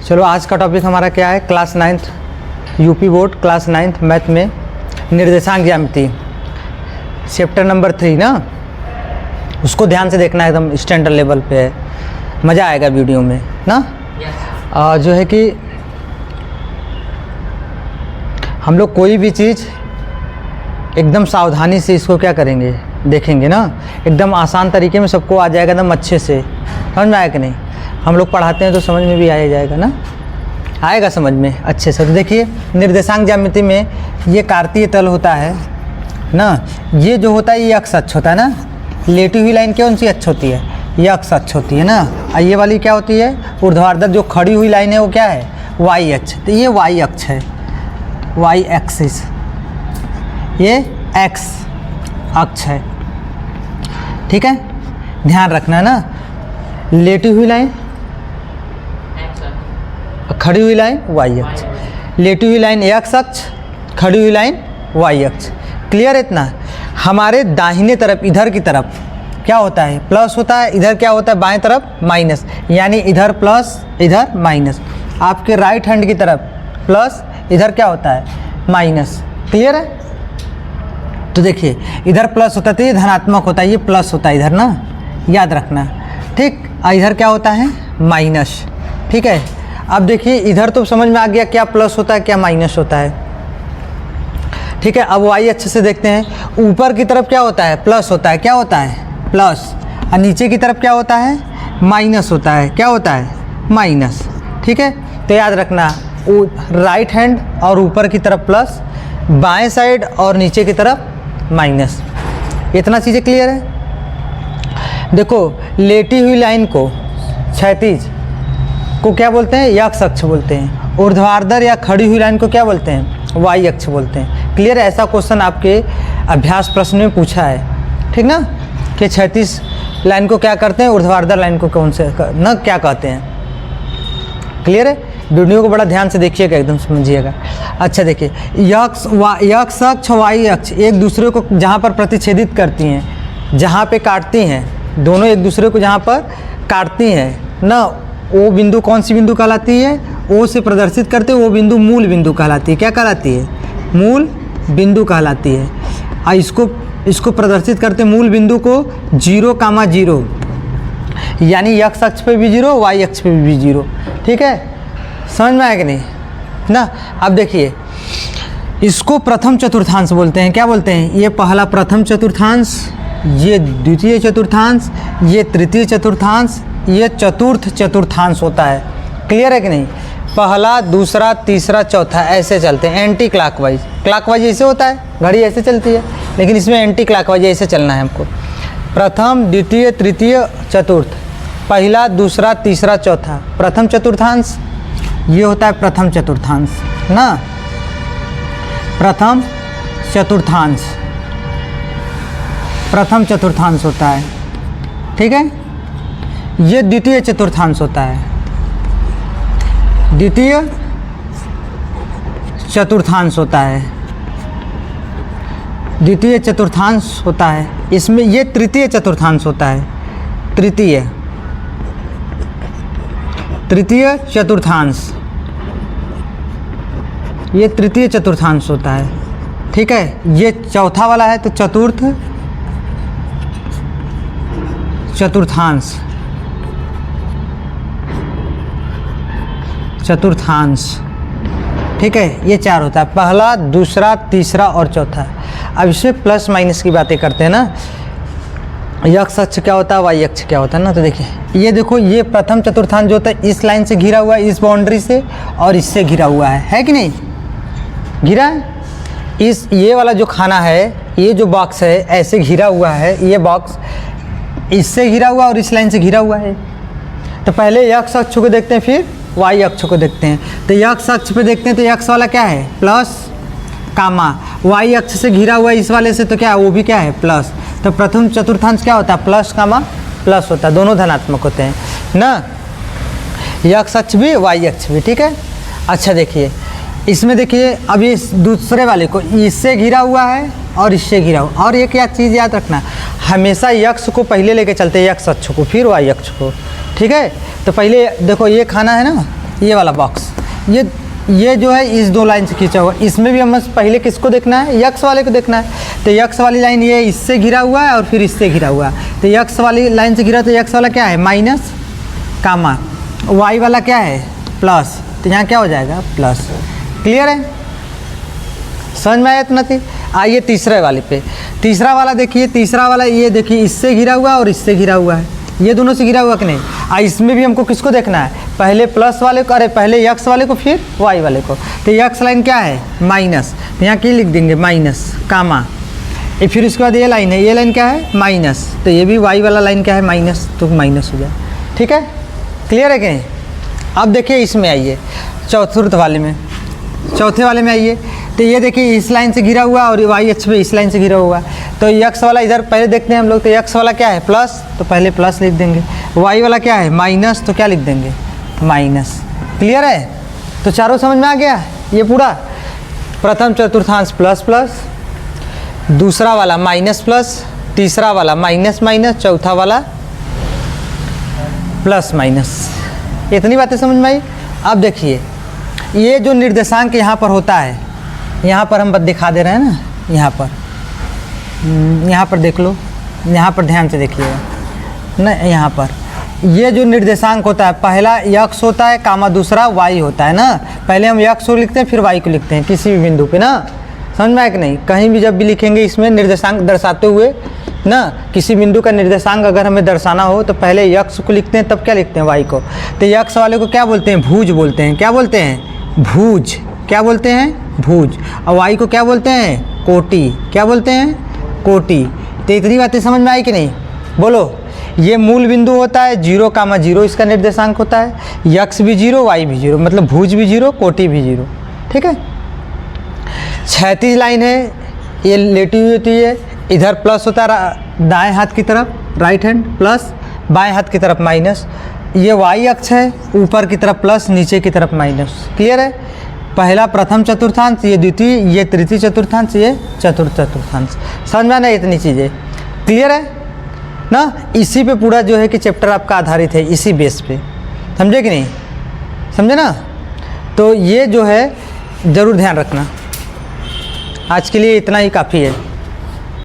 चलो आज का टॉपिक हमारा क्या है, class 9th UP board class 9th math में निर्देशांक ज्यामिति चैप्टर नंबर 3 ना, उसको ध्यान से देखना है, एकदम स्टैंडर्ड लेवल पे है, मज़ा आएगा वीडियो में ना। जो है कि हम लोग कोई भी चीज़ एकदम सावधानी से इसको क्या करेंगे, देखेंगे ना, एकदम आसान तरीके में सबको आ जाएगा, एकदम अच्छे से समझ में आएगा कि नहीं। हम लोग पढ़ाते हैं तो समझ में भी आ जाएगा ना, आएगा समझ में अच्छे से। तो देखिए निर्देशांक ज्यामिति में ये कार्तीय तल होता है ना, ये जो होता है ये अक्ष अक्ष होता है ना, लेटी हुई लाइन कौन सी अक्ष होती है, ये अक्ष अक्ष होती है ना, और ये वाली क्या होती है ऊर्ध्वाधर, जो खड़ी हुई लाइन है वो क्या है वाई अक्ष, तो ये वाई अक्ष है, वाई एक्सिस, ये एक्स अक्ष है, ठीक है, ध्यान रखना ना। लेटी हुई लाइन, खड़ी हुई लाइन वाई अक्ष, लेटी हुई लाइन एक्स अक्ष, खड़ी हुई लाइन वाई अक्ष, क्लियर है इतना। हमारे दाहिने तरफ इधर की तरफ क्या होता है प्लस होता है, इधर क्या होता है बाएं तरफ माइनस, यानी इधर प्लस इधर माइनस। आपके राइट हैंड की तरफ प्लस, इधर क्या होता है माइनस, क्लियर है। तो देखिए इधर प्लस होता है तो ये धनात्मक होता है, ये प्लस होता है इधर ना, याद रखना, ठीक। इधर क्या होता है माइनस, ठीक है। अब देखिए इधर तो समझ में आ गया क्या प्लस होता है क्या माइनस होता है, ठीक है। अब वाई अच्छे से देखते हैं, ऊपर की तरफ क्या होता है प्लस होता है, क्या होता है प्लस, और नीचे की तरफ क्या होता है माइनस होता है, क्या होता है माइनस, ठीक है। तो याद रखना राइट हैंड और ऊपर की तरफ प्लस, बाएं साइड और नीचे की तरफ माइनस, इतना चीज़ें क्लियर है। देखो लेटी हुई लाइन को क्षैतिज को क्या बोलते हैं यक्ष अक्ष बोलते हैं, ऊर्ध्वाधर या खड़ी हुई लाइन को क्या बोलते हैं वाई अक्ष बोलते हैं, क्लियर है। ऐसा क्वेश्चन आपके अभ्यास प्रश्न में पूछा है, ठीक ना, कि क्षैतिज लाइन को क्या करते हैं, ऊर्ध्वाधर लाइन को कौन से ना क्या कहते हैं, क्लियर है। वीडियो को बड़ा ध्यान से देखिएगा, एकदम समझिएगा। अच्छा देखिए यक्ष अक्ष वाई अक्ष एक दूसरे को जहाँ पर प्रतिच्छेदित करती हैं, जहाँ पे काटती हैं, दोनों एक दूसरे को जहाँ पर काटती हैं ना, वो बिंदु कौन सी बिंदु कहलाती है, ओ से प्रदर्शित करते वो बिंदु मूल बिंदु कहलाती है, क्या कहलाती है मूल बिंदु कहलाती है। और इसको प्रदर्शित करते मूल बिंदु को 0,0, यानी एक्स अक्ष पे भी 0 वाई अक्ष पे भी 0, ठीक है, समझ में आया कि नहीं ना। अब देखिए इसको प्रथम चतुर्थांश बोलते हैं, क्या बोलते हैं, ये पहला प्रथम चतुर्थांश, ये द्वितीय चतुर्थांश, ये तृतीय चतुर्थांश, ये चतुर्थ चतुर्थांश होता है, क्लियर है कि नहीं। पहला दूसरा तीसरा चौथा ऐसे चलते हैं एंटी क्लॉकवाइज, क्लॉकवाइज ऐसे होता है, घड़ी ऐसे चलती है, लेकिन इसमें एंटी क्लॉकवाइज ऐसे चलना है हमको। प्रथम द्वितीय तृतीय चतुर्थ, पहला दूसरा तीसरा चौथा, प्रथम चतुर्थांश, ये होता है प्रथम चतुर्थांश ना, प्रथम चतुर्थांश, प्रथम चतुर्थांश होता है, ठीक है। ये द्वितीय चतुर्थांश होता है, द्वितीय चतुर्थांश होता है, द्वितीय चतुर्थांश होता है। इसमें ये तृतीय चतुर्थांश होता है, तृतीय चतुर्थांश, ये तृतीय चतुर्थांश होता है, ठीक है। ये चौथा वाला है तो चतुर्थ चतुर्थांश, चतुर्थांश, ठीक है। ये 4 होता है, पहला दूसरा तीसरा और चौथा। अब इसमें प्लस माइनस की बातें करते हैं ना, एक्स अक्ष क्या होता है वाई अक्ष क्या होता है ना। तो देखिए ये देखो, ये प्रथम चतुर्थांश जो होता है इस लाइन से घिरा हुआ है, इस बाउंड्री से और इससे घिरा हुआ है कि नहीं, घिरा है। ये वाला जो खाना है, ये जो बॉक्स है ऐसे घिरा हुआ है, ये बॉक्स इससे घिरा हुआ और इस लाइन से घिरा हुआ है। तो पहले एक्स अक्ष को देखते हैं फिर वाई अक्ष को देखते हैं। तो एक्स अक्ष पे देखते हैं तो एक्स वाला क्या है प्लस कामा, वाई अक्ष से घिरा हुआ है इस वाले से तो क्या है वो भी क्या है प्लस। तो प्रथम चतुर्थांश क्या होता है प्लस कामा प्लस होता है, दोनों धनात्मक होते हैं ना, एक्स अक्ष भी वाई अक्ष भी, ठीक है। अच्छा देखिए इसमें देखिए अब ये दूसरे वाले को इससे घिरा हुआ है और इससे घिरा हुआ, और ये क्या चीज़ याद रखना, हमेशा यक्ष को पहले लेके चलते हैं, यक्ष अक्ष को फिर वाई अक्ष को, ठीक है। तो पहले देखो ये खाना है ना, ये वाला बॉक्स, ये जो है इस दो लाइन से खींचा हुआ। इसमें भी हमें पहले किसको देखना है, यक्स वाले को देखना है। तो यक्स वाली लाइन ये इससे घिरा हुआ है और फिर इससे घिरा हुआ है। तो यक्स वाली लाइन से घिरा, तो यक्स वाला क्या है माइनस कामा, वाई वाला क्या है प्लस, तो यहाँ क्या हो जाएगा प्लस। क्लियर है, समझ में आया इतना थी। आइए तीसरे वाले पे। तीसरा वाला देखिए, तीसरा वाला ये देखिए इससे घिरा हुआ और इससे घिरा हुआ है, ये दोनों से घिरा हुआ कि नहीं। इसमें भी हमको किसको देखना है, पहले प्लस वाले को, अरे पहले यक्स वाले को फिर वाई वाले को। तो यक्स लाइन क्या है माइनस, तो यहाँ क्या लिख देंगे माइनस कामा, ये फिर उसके बाद ये लाइन है, ये लाइन क्या है माइनस, तो ये भी वाई वाला लाइन क्या है माइनस, तो माइनस हो जाए। ठीक है, क्लियर है कि। अब देखिए इसमें आइए चौथे वाले में, चौथे वाले में आइए। तो ये देखिए इस लाइन से घिरा हुआ और वाई अक्ष पे इस लाइन से घिरा हुआ। तो यक्स वाला इधर पहले देखते हैं हम लोग, तो यक्स वाला क्या है प्लस, तो पहले प्लस लिख देंगे। वाई वाला क्या है माइनस, तो क्या लिख देंगे माइनस। क्लियर है, तो चारों समझ में आ गया। ये पूरा प्रथम चतुर्थांश प्लस प्लस, दूसरा वाला माइनस प्लस, तीसरा वाला माइनस माइनस, चौथा वाला प्लस माइनस। इतनी बातें समझ में आई। अब देखिए ये जो निर्देशांक यहाँ पर होता है, यहाँ पर हम बस दिखा दे रहे हैं ना, यहाँ पर देख लो, यहाँ पर ध्यान से देखिएगा ना। यहाँ पर ये जो निर्देशांक होता है, पहला यक्स होता है कामा दूसरा वाई होता है ना। पहले हम यक्स को लिखते हैं फिर वाई को लिखते हैं किसी भी बिंदु पे ना, समझ में आया कि नहीं। कहीं भी जब भी लिखेंगे इसमें निर्देशांक दर्शाते हुए ना, किसी बिंदु का निर्देशांक अगर हमें दर्शाना हो तो पहले यक्स को लिखते हैं तब क्या लिखते हैं वाई को। तो यक्स वाले को क्या बोलते हैं भुज बोलते हैं, क्या बोलते हैं भुज, क्या बोलते हैं भुज। और वाई को क्या बोलते हैं कोटि, क्या बोलते हैं कोटि। तो इतनी बातें समझ में आई कि नहीं, बोलो। ये मूल बिंदु होता है 0 कामा 0 इसका निर्देशांक होता है, यक्स भी 0 वाई भी 0, मतलब भुज भी 0 कोटि भी 0। ठीक है, क्षैतिज लाइन है, ये लेटी हुई होती है, इधर प्लस होता है दाएं हाथ की तरफ राइट हैंड प्लस, बाएं हाथ की तरफ माइनस। ये वाई अक्ष है, ऊपर की तरफ प्लस नीचे की तरफ माइनस। क्लियर है, पहला प्रथम चतुर्थांश, ये द्वितीय, ये तृतीय चतुर्थांश, ये चतुर्थ चतुर्थांश। समझ में आना इतनी चीज़ें। क्लियर है ना, इसी पे पूरा जो है कि चैप्टर आपका आधारित है, इसी बेस पे। समझे कि नहीं, समझे ना। तो ये जो है ज़रूर ध्यान रखना। आज के लिए इतना ही काफ़ी है।